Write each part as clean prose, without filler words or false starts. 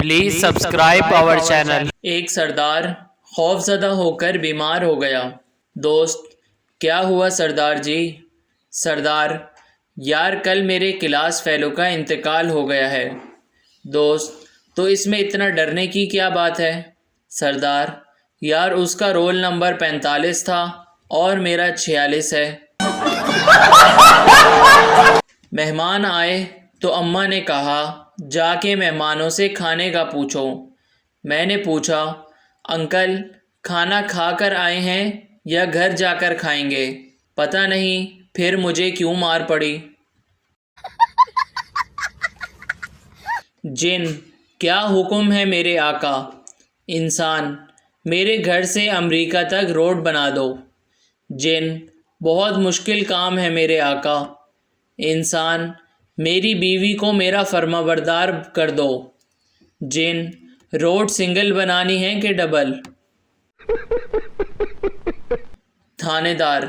Please subscribe our channel. ایک سردار خوف زدہ ہو کر بیمار ہو گیا۔ دوست: کیا ہوا سردار جی؟ سردار: یار کل میرے کلاس فیلو کا انتقال ہو گیا ہے۔ دوست: تو اس میں اتنا ڈرنے کی کیا بات ہے؟ سردار: یار اس کا رول نمبر 45 تھا اور میرا 46 ہے۔ مہمان آئے تو اماں نے کہا جا کے مہمانوں سے کھانے کا پوچھو۔ میں نے پوچھا انکل کھانا کھا کر آئے ہیں یا گھر جا کر کھائیں گے؟ پتہ نہیں پھر مجھے کیوں مار پڑی۔ جن: کیا حکم ہے میرے آقا؟ انسان: میرے گھر سے امریکہ تک روڈ بنا دو۔ جن: بہت مشکل کام ہے میرے آقا۔ انسان: میری بیوی کو میرا فرمانبردار کر دو۔ جن: روڈ سنگل بنانی ہے کہ ڈبل؟ تھانے دار: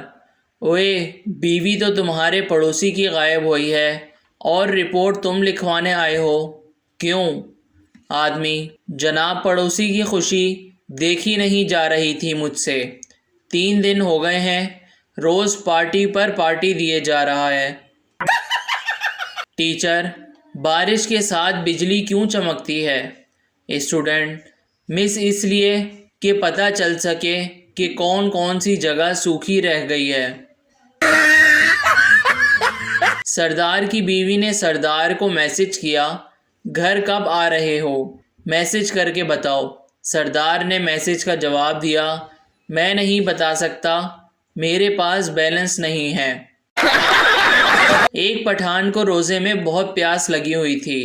اوئے بیوی تو تمہارے پڑوسی کی غائب ہوئی ہے اور رپورٹ تم لکھوانے آئے ہو، کیوں؟ آدمی: جناب پڑوسی کی خوشی دیکھی نہیں جا رہی تھی مجھ سے، 3 دن ہو گئے ہیں روز پارٹی پر پارٹی دیے جا رہا ہے۔ ٹیچر: بارش کے ساتھ بجلی کیوں چمکتی ہے؟ اسٹوڈنٹ: مس اس لیے کہ پتہ چل سکے کہ کون کون سی جگہ سوکھی رہ گئی ہے۔ سردار کی بیوی نے سردار کو میسج کیا گھر کب آ رہے ہو، میسج کر کے بتاؤ۔ سردار نے میسج کا جواب دیا میں نہیں بتا سکتا، میرے پاس بیلنس نہیں ہے۔ ایک پٹھان کو روزے میں بہت پیاس لگی ہوئی تھی۔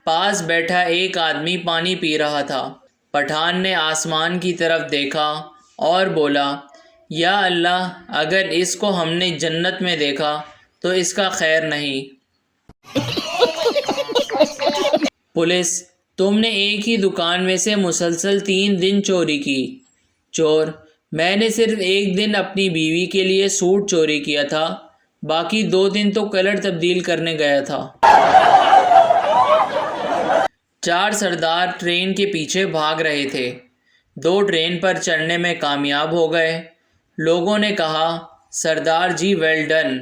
پاس بیٹھا ایک آدمی پانی پی رہا تھا۔ پٹھان نے آسمان کی طرف دیکھا اور بولا یا اللہ اگر اس کو ہم نے جنت میں دیکھا تو اس کا خیر نہیں۔ پولیس: تم نے ایک ہی دکان میں سے مسلسل 3 دن چوری کی۔ چور: میں نے صرف ایک دن اپنی بیوی کے لیے سوٹ چوری کیا تھا، باقی 2 دن تو کلر تبدیل کرنے گیا تھا۔ 4 سردار ٹرین کے پیچھے بھاگ رہے تھے۔ 2 ٹرین پر چڑھنے میں کامیاب ہو گئے۔ لوگوں نے کہا سردار جی ویل ڈن۔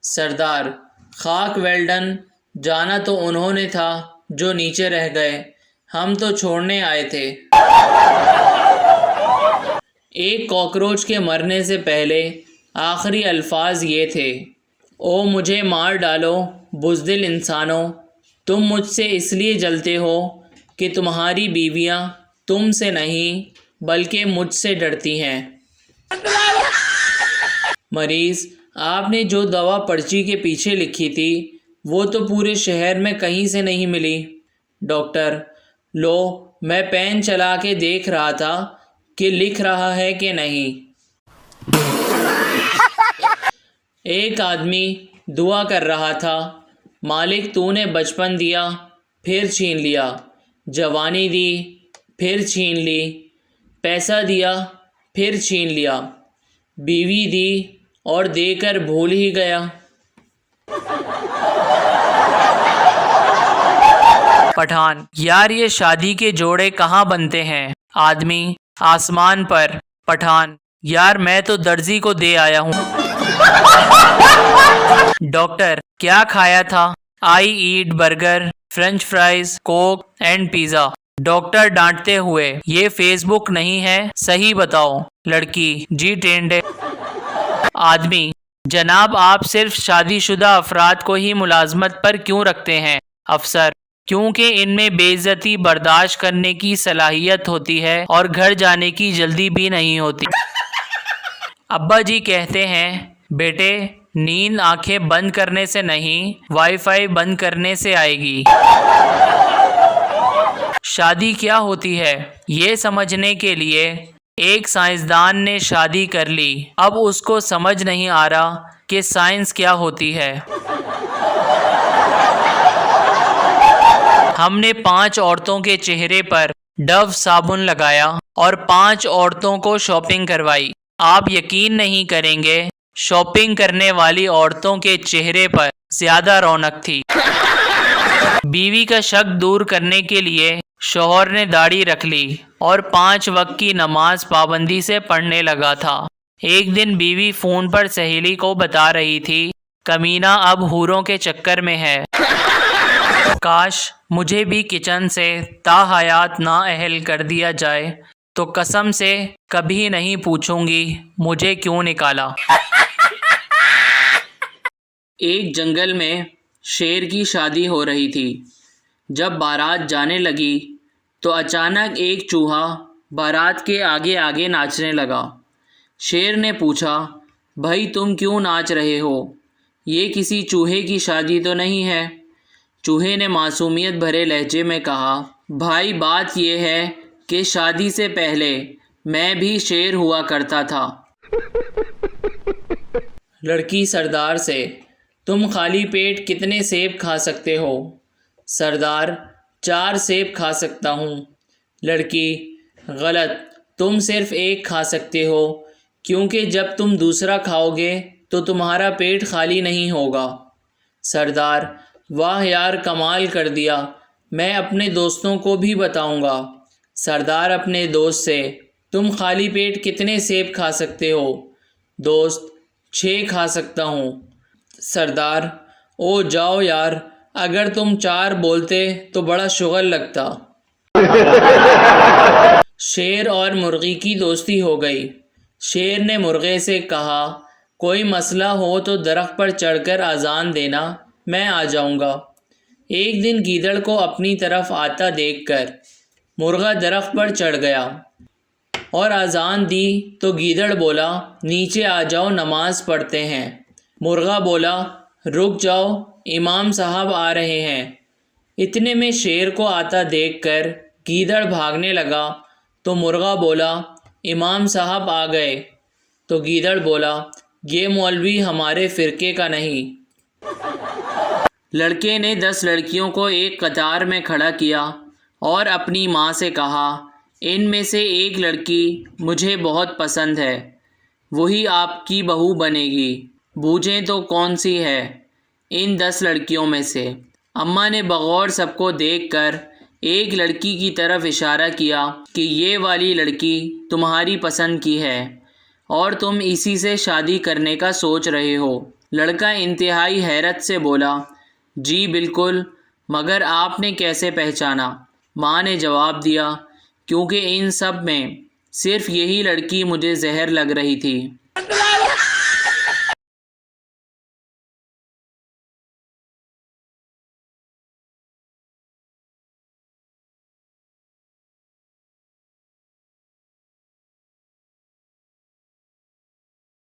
سردار: خاک ویل ڈن، جانا تو انہوں نے تھا جو نیچے رہ گئے، ہم تو چھوڑنے آئے تھے۔ ایک کاکروچ کے مرنے سے پہلے آخری الفاظ یہ تھے او مجھے مار ڈالو بزدل انسانوں، تم مجھ سے اس لیے جلتے ہو کہ تمہاری بیویاں تم سے نہیں بلکہ مجھ سے ڈرتی ہیں۔ مریض: آپ نے جو دوا پرچی کے پیچھے لکھی تھی وہ تو پورے شہر میں کہیں سے نہیں ملی۔ ڈاکٹر: لو میں پین چلا کے دیکھ رہا تھا کہ لکھ رہا ہے کہ نہیں۔ ایک آدمی دعا کر رہا تھا مالک تو نے بچپن دیا پھر چھین لیا، جوانی دی پھر چھین لی، پیسہ دیا پھر چھین لیا، بیوی دی اور دے کر بھول ہی گیا۔ پٹھان: یار یہ شادی کے جوڑے کہاں بنتے ہیں؟ آدمی: آسمان پر۔ پٹھان: یار میں تو درزی کو دے آیا ہوں۔ ڈاکٹر: کیا کھایا تھا؟ I ate burger, French fries, Coke and pizza. Doctor ڈانٹتے ہوئے: یہ فیس بک نہیں ہے، صحیح بتاؤ۔ لڑکی: جی ٹینڈے۔ آدمی: جناب آپ صرف شادی شدہ افراد کو ہی ملازمت پر کیوں رکھتے ہیں؟ افسر: کیونکہ ان میں بے عزتی برداشت کرنے کی صلاحیت ہوتی ہے اور گھر جانے کی جلدی بھی نہیں ہوتی۔ ابا جی کہتے ہیں بیٹے نیند آنکھیں بند کرنے سے نہیں وائی فائی بند کرنے سے آئے گی۔ شادی کیا ہوتی ہے یہ سمجھنے کے لیے ایک سائنسدان نے شادی کر لی، اب اس کو سمجھ نہیں آ رہا کہ سائنس کیا ہوتی ہے۔ ہم نے 5 عورتوں کے چہرے پر ڈو صابن لگایا اور 5 عورتوں کو شاپنگ کروائی۔ آپ یقین نہیں کریں گے شاپنگ کرنے والی عورتوں کے چہرے پر زیادہ رونق تھی۔ بیوی کا شک دور کرنے کے لیے شوہر نے داڑھی رکھ لی اور 5 وقت کی نماز پابندی سے پڑھنے لگا تھا۔ ایک دن بیوی فون پر سہیلی کو بتا رہی تھی کمینہ اب حوروں کے چکر میں ہے، کاش مجھے بھی کچن سے تاحیات نااہل کر دیا جائے تو قسم سے کبھی نہیں پوچھوں گی مجھے کیوں نکالا۔ ایک جنگل میں شیر کی شادی ہو رہی تھی۔ جب بارات جانے لگی تو اچانک ایک چوہا بارات کے آگے آگے ناچنے لگا۔ شیر نے پوچھا، بھائی تم کیوں ناچ رہے ہو؟ یہ کسی چوہے کی شادی تو نہیں ہے۔ چوہے نے معصومیت بھرے لہجے میں کہا، بھائی بات یہ ہے کہ شادی سے پہلے میں بھی شیر ہوا کرتا تھا۔ لڑکی سردار سے، تم خالی پیٹ کتنے سیب کھا سکتے ہو؟ سردار، 4 سیب کھا سکتا ہوں۔ لڑکی، غلط، تم صرف 1 کھا سکتے ہو، کیونکہ جب تم دوسرا کھاؤ گے تو تمہارا پیٹ خالی نہیں ہوگا۔ سردار، واہ یار کمال کر دیا، میں اپنے دوستوں کو بھی بتاؤں گا۔ سردار اپنے دوست سے، تم خالی پیٹ کتنے سیب کھا سکتے ہو؟ دوست، 6 کھا سکتا ہوں۔ سردار، او جاؤ یار، اگر تم 4 بولتے تو بڑا شغل لگتا۔ شیر اور مرغی کی دوستی ہو گئی۔ شیر نے مرغے سے کہا، کوئی مسئلہ ہو تو درخت پر چڑھ کر اذان دینا، میں آ جاؤں گا۔ ایک دن گیدڑ کو اپنی طرف آتا دیکھ کر مرغا درخت پر چڑھ گیا اور اذان دی تو گیدڑ بولا، نیچے آ جاؤ نماز پڑھتے ہیں۔ مرغا بولا، رک جاؤ امام صاحب آ رہے ہیں۔ اتنے میں شیر کو آتا دیکھ کر گیدڑ بھاگنے لگا تو مرغا بولا، امام صاحب آ گئے۔ تو گیدڑ بولا، یہ مولوی ہمارے فرقے کا نہیں۔ لڑکے نے 10 لڑکیوں کو ایک قطار میں کھڑا کیا اور اپنی ماں سے کہا، ان میں سے ایک لڑکی مجھے بہت پسند ہے، وہی آپ کی بہو بنے گی، بوجھیں تو کون سی ہے ان 10 لڑکیوں میں سے؟ اماں نے بغور سب کو دیکھ کر ایک لڑکی کی طرف اشارہ کیا کہ یہ والی لڑکی تمہاری پسند کی ہے اور تم اسی سے شادی کرنے کا سوچ رہے ہو۔ لڑکا انتہائی حیرت سے بولا، جی بالکل، مگر آپ نے کیسے پہچانا؟ ماں نے جواب دیا، کیونکہ ان سب میں صرف یہی لڑکی مجھے زہر لگ رہی تھی۔